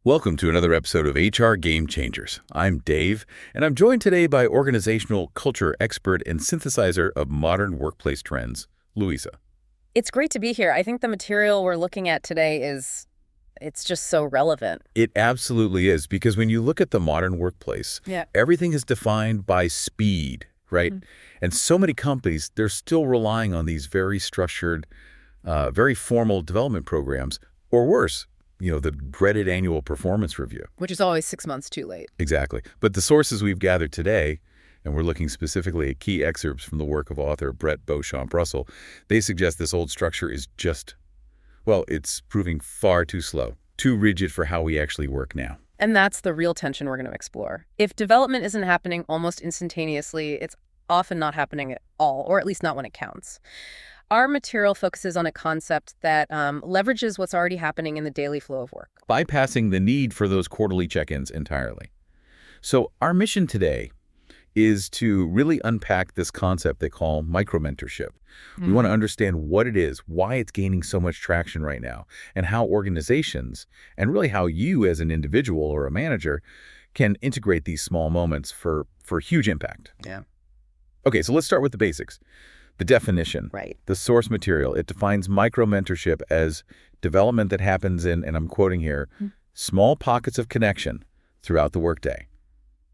Welcome to another episode of HR Gamechangers. I'm Dave, and I'm joined today by organizational culture expert and synthesizer of modern workplace trends, Louisa. It's great to be here. I think the material we're looking at today it's just so relevant. It absolutely is, because when you look at the modern workplace, everything is defined by speed, right? And so many companies, they're still relying on these very structured, very formal development programs, or worse, the dreaded annual performance review. Which is always 6 months too late. Exactly. But the sources we've gathered today, and we're looking specifically at key excerpts from the work of author Brett Beauchamp-Russell, they suggest this old structure is just, it's proving far too slow, too rigid for how we actually work now. And that's the real tension we're going to explore. If development isn't happening almost instantaneously, it's often not happening at all, or at least not when it counts. Our material focuses on a concept that leverages what's already happening in the daily flow of work, bypassing the need for those quarterly check-ins entirely. So our mission today is to really unpack this concept they call micro-mentorship. We want to understand what it is, why it's gaining so much traction right now, and how organizations, and really how you as an individual or a manager, can integrate these small moments for huge impact. Yeah. Okay, so let's start with the basics. The definition, right? The source material, it defines micro-mentorship as development that happens in, and I'm quoting here, small pockets of connection throughout the workday.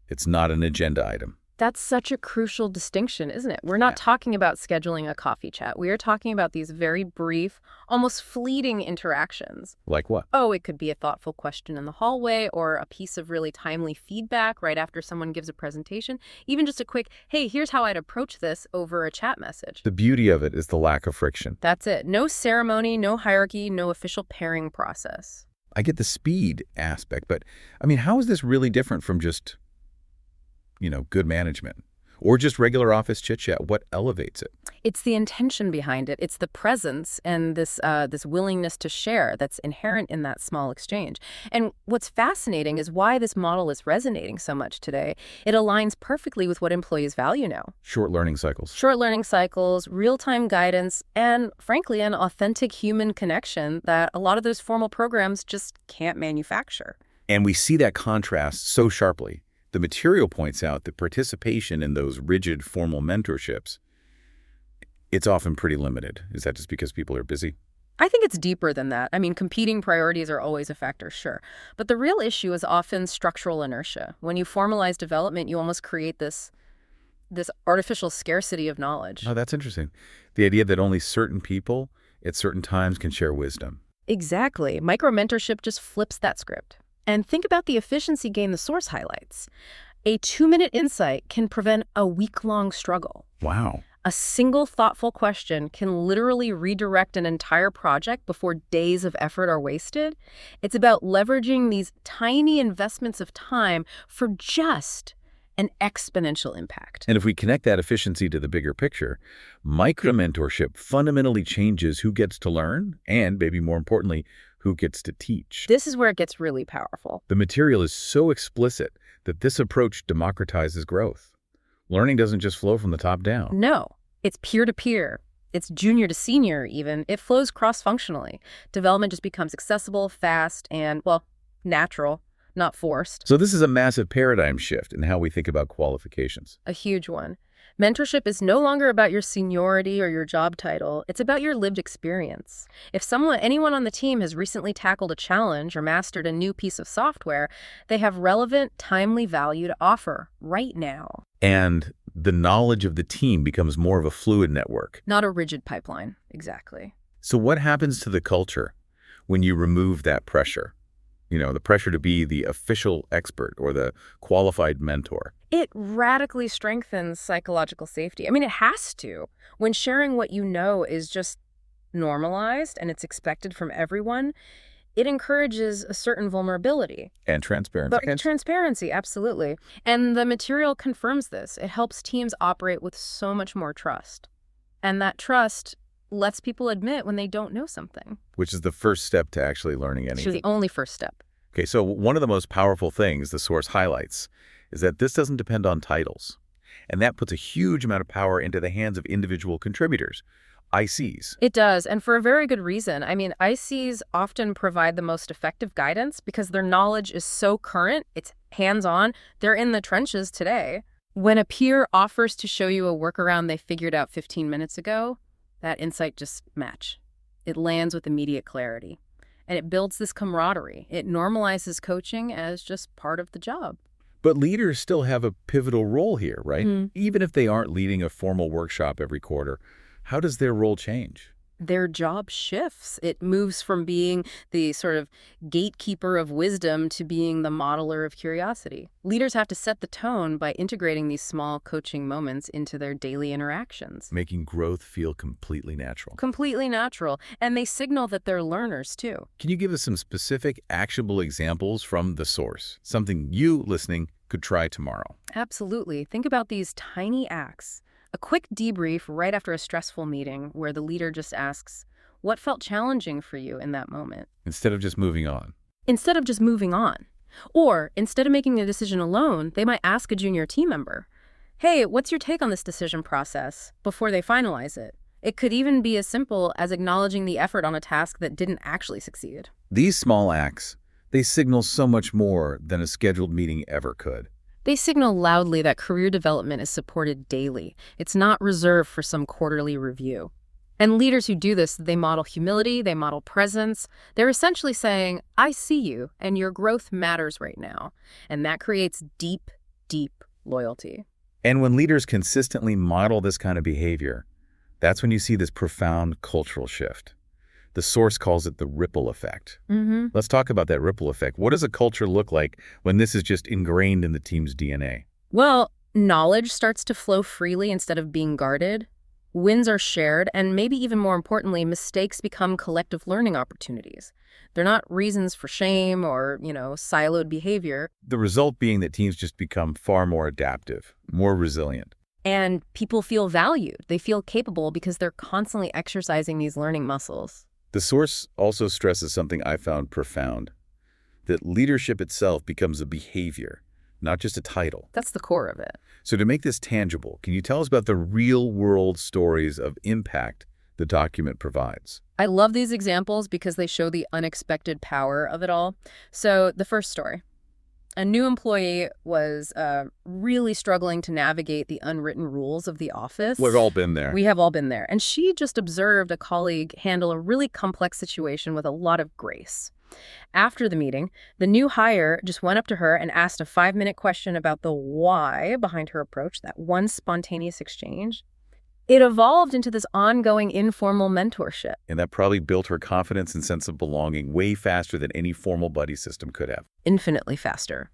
It's not an agenda item. That's such a crucial distinction, isn't it? We're not talking about scheduling a coffee chat. We are talking about these very brief, almost fleeting interactions. Like what? Oh, it could be a thoughtful question in the hallway or a piece of really timely feedback right after someone gives a presentation. Even just a quick, hey, here's how I'd approach this over a chat message. The beauty of it is the lack of friction. That's it. No ceremony, no hierarchy, no official pairing process. I get the speed aspect, but how is this really different from just good management or just regular office chit-chat? What elevates it? It's the intention behind it. It's the presence and this willingness to share that's inherent in that small exchange. And what's fascinating is why this model is resonating so much today. It aligns perfectly with what employees value now. Short learning cycles. Short learning cycles, real-time guidance, and frankly, an authentic human connection that a lot of those formal programs just can't manufacture. And we see that contrast so sharply. The material points out that participation in those rigid formal mentorships, it's often pretty limited. Is that just because people are busy? I think it's deeper than that. Competing priorities are always a factor, sure. But the real issue is often structural inertia. When you formalize development, you almost create this artificial scarcity of knowledge. Oh, that's interesting. The idea that only certain people at certain times can share wisdom. Exactly. Micro-mentorship just flips that script. And think about the efficiency gain the source highlights. A 2-minute insight can prevent a week-long struggle. Wow. A single thoughtful question can literally redirect an entire project before days of effort are wasted. It's about leveraging these tiny investments of time for just an exponential impact. And if we connect that efficiency to the bigger picture, micro-mentorship fundamentally changes who gets to learn and, maybe more importantly, who gets to teach. This is where it gets really powerful. The material is so explicit that this approach democratizes growth. Learning doesn't just flow from the top down. No, it's peer-to-peer. It's junior to senior even. It flows cross-functionally. Development just becomes accessible, fast, and, natural, not forced. So this is a massive paradigm shift in how we think about qualifications. A huge one. Mentorship is no longer about your seniority or your job title. It's about your lived experience. If anyone on the team has recently tackled a challenge or mastered a new piece of software, they have relevant, timely value to offer right now. And the knowledge of the team becomes more of a fluid network. Not a rigid pipeline. Exactly. So what happens to the culture when you remove that pressure? The pressure to be the official expert or the qualified mentor. It radically strengthens psychological safety. It has to. When sharing what you know is just normalized and it's expected from everyone, it encourages a certain vulnerability. And transparency. Transparency, absolutely. And the material confirms this. It helps teams operate with so much more trust. And that trust lets people admit when they don't know something. Which is the first step to actually learning anything. It's the only first step. Okay, so one of the most powerful things the source highlights is that this doesn't depend on titles. And that puts a huge amount of power into the hands of individual contributors. ICs. It does, and for a very good reason. I mean, ICs often provide the most effective guidance because their knowledge is so current, it's hands-on, they're in the trenches today. When a peer offers to show you a workaround they figured out 15 minutes ago, that insight just match. It lands with immediate clarity. And it builds this camaraderie. It normalizes coaching as just part of the job. But leaders still have a pivotal role here, right? Even if they aren't leading a formal workshop every quarter, how does their role change? Their job shifts. It moves from being the sort of gatekeeper of wisdom to being the modeler of curiosity. Leaders have to set the tone by integrating these small coaching moments into their daily interactions. Making growth feel completely natural. Completely natural. And they signal that they're learners, too. Can you give us some specific, actionable examples from the source? Something you, listening, could try tomorrow. Absolutely. Think about these tiny acts. A quick debrief right after a stressful meeting where the leader just asks, what felt challenging for you in that moment? Instead of just moving on. Instead of just moving on. Or instead of making a decision alone, they might ask a junior team member, hey, what's your take on this decision process before they finalize it? It could even be as simple as acknowledging the effort on a task that didn't actually succeed. These small acts, they signal so much more than a scheduled meeting ever could. They signal loudly that career development is supported daily. It's not reserved for some quarterly review. And leaders who do this, they model humility, they model presence. They're essentially saying, I see you, and your growth matters right now. And that creates deep, deep loyalty. And when leaders consistently model this kind of behavior, that's when you see this profound cultural shift. The source calls it the ripple effect. Let's talk about that ripple effect. What does a culture look like when this is just ingrained in the team's DNA? Well, knowledge starts to flow freely instead of being guarded. Wins are shared, and maybe even more importantly, mistakes become collective learning opportunities. They're not reasons for shame or, siloed behavior. The result being that teams just become far more adaptive, more resilient. And people feel valued. They feel capable because they're constantly exercising these learning muscles. The source also stresses something I found profound, that leadership itself becomes a behavior, not just a title. That's the core of it. So to make this tangible, can you tell us about the real-world stories of impact the document provides? I love these examples because they show the unexpected power of it all. So the first story. A new employee was really struggling to navigate the unwritten rules of the office. We've all been there. We have all been there. And she just observed a colleague handle a really complex situation with a lot of grace. After the meeting, the new hire just went up to her and asked a 5-minute question about the why behind her approach, that one spontaneous exchange. It evolved into this ongoing informal mentorship. And that probably built her confidence and sense of belonging way faster than any formal buddy system could have. Infinitely faster.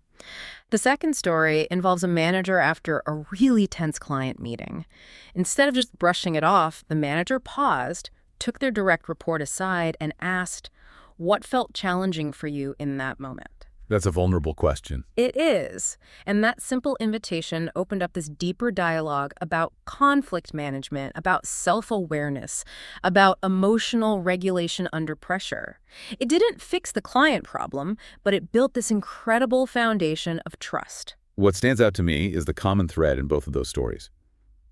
The second story involves a manager after a really tense client meeting. Instead of just brushing it off, the manager paused, took their direct report aside, and asked, what felt challenging for you in that moment? That's a vulnerable question. It is. And that simple invitation opened up this deeper dialogue about conflict management, about self-awareness, about emotional regulation under pressure. It didn't fix the client problem, but it built this incredible foundation of trust. What stands out to me is the common thread in both of those stories.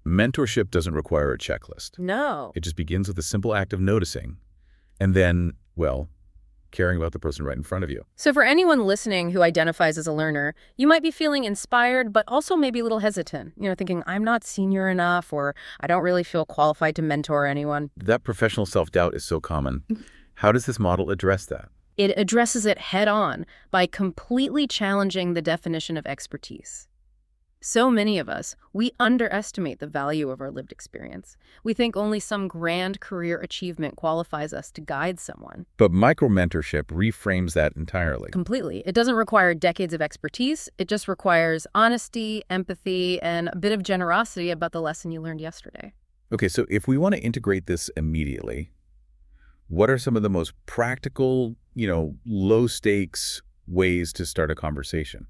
Mentorship doesn't require a checklist. No. It just begins with a simple act of noticing, and then, caring about the person right in front of you. So for anyone listening who identifies as a learner, you might be feeling inspired, but also maybe a little hesitant, thinking, I'm not senior enough, or I don't really feel qualified to mentor anyone. That professional self-doubt is so common. How does this model address that? It addresses it head on by completely challenging the definition of expertise. So many of us, we underestimate the value of our lived experience. We think only some grand career achievement qualifies us to guide someone. But micro-mentorship reframes that entirely. Completely. It doesn't require decades of expertise. It just requires honesty, empathy, and a bit of generosity about the lesson you learned yesterday. Okay, so if we want to integrate this immediately, what are some of the most practical, low-stakes ways to start a conversation?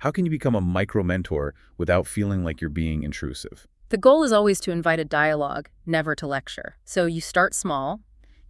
How can you become a micro-mentor without feeling like you're being intrusive? The goal is always to invite a dialogue, never to lecture. So you start small,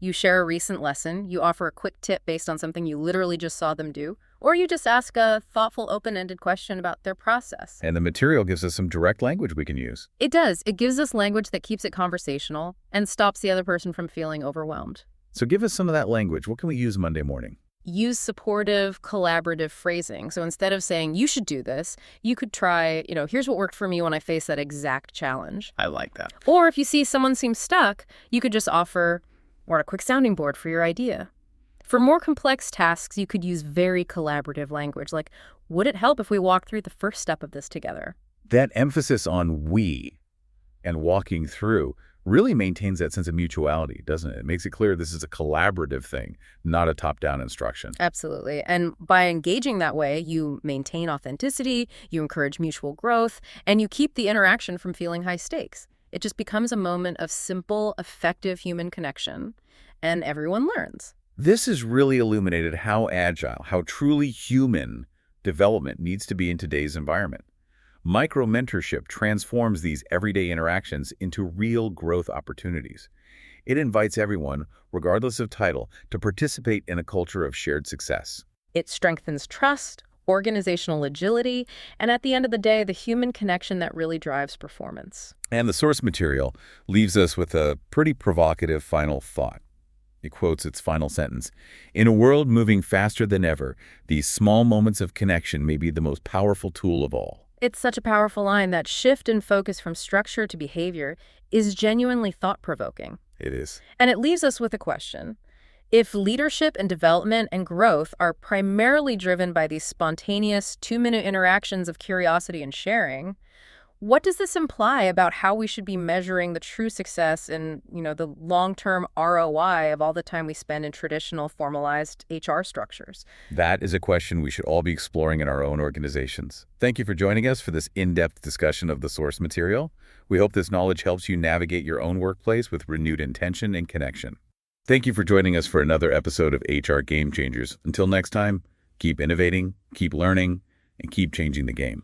You share a recent lesson, you offer a quick tip based on something you literally just saw them do, or you just ask a thoughtful, open-ended question about their process. And the material gives us some direct language we can use. It does. It gives us language that keeps it conversational and stops the other person from feeling overwhelmed. So give us some of that language. What can we use Monday morning? Use supportive, collaborative phrasing. So instead of saying, you should do this, you could try, here's what worked for me when I faced that exact challenge. I like that. Or if you see someone seems stuck, you could just offer, or a quick sounding board for your idea. For more complex tasks, you could use very collaborative language, like, would it help if we walked through the first step of this together? That emphasis on we and walking through really maintains that sense of mutuality, doesn't it? It makes it clear this is a collaborative thing, not a top-down instruction. Absolutely. And by engaging that way, you maintain authenticity, you encourage mutual growth, and you keep the interaction from feeling high stakes. It just becomes a moment of simple, effective human connection, and everyone learns. This has really illuminated how agile, how truly human development needs to be in today's environment. Micro-mentorship transforms these everyday interactions into real growth opportunities. It invites everyone, regardless of title, to participate in a culture of shared success. It strengthens trust, organizational agility, and at the end of the day, the human connection that really drives performance. And the source material leaves us with a pretty provocative final thought. It quotes its final sentence. In a world moving faster than ever, these small moments of connection may be the most powerful tool of all. It's such a powerful line. That shift in focus from structure to behavior is genuinely thought-provoking. It is. And it leaves us with a question. If leadership and development and growth are primarily driven by these spontaneous 2-minute interactions of curiosity and sharing, what does this imply about how we should be measuring the true success and, the long-term ROI of all the time we spend in traditional formalized HR structures? That is a question we should all be exploring in our own organizations. Thank you for joining us for this in-depth discussion of the source material. We hope this knowledge helps you navigate your own workplace with renewed intention and connection. Thank you for joining us for another episode of HR Game Changers. Until next time, keep innovating, keep learning, and keep changing the game.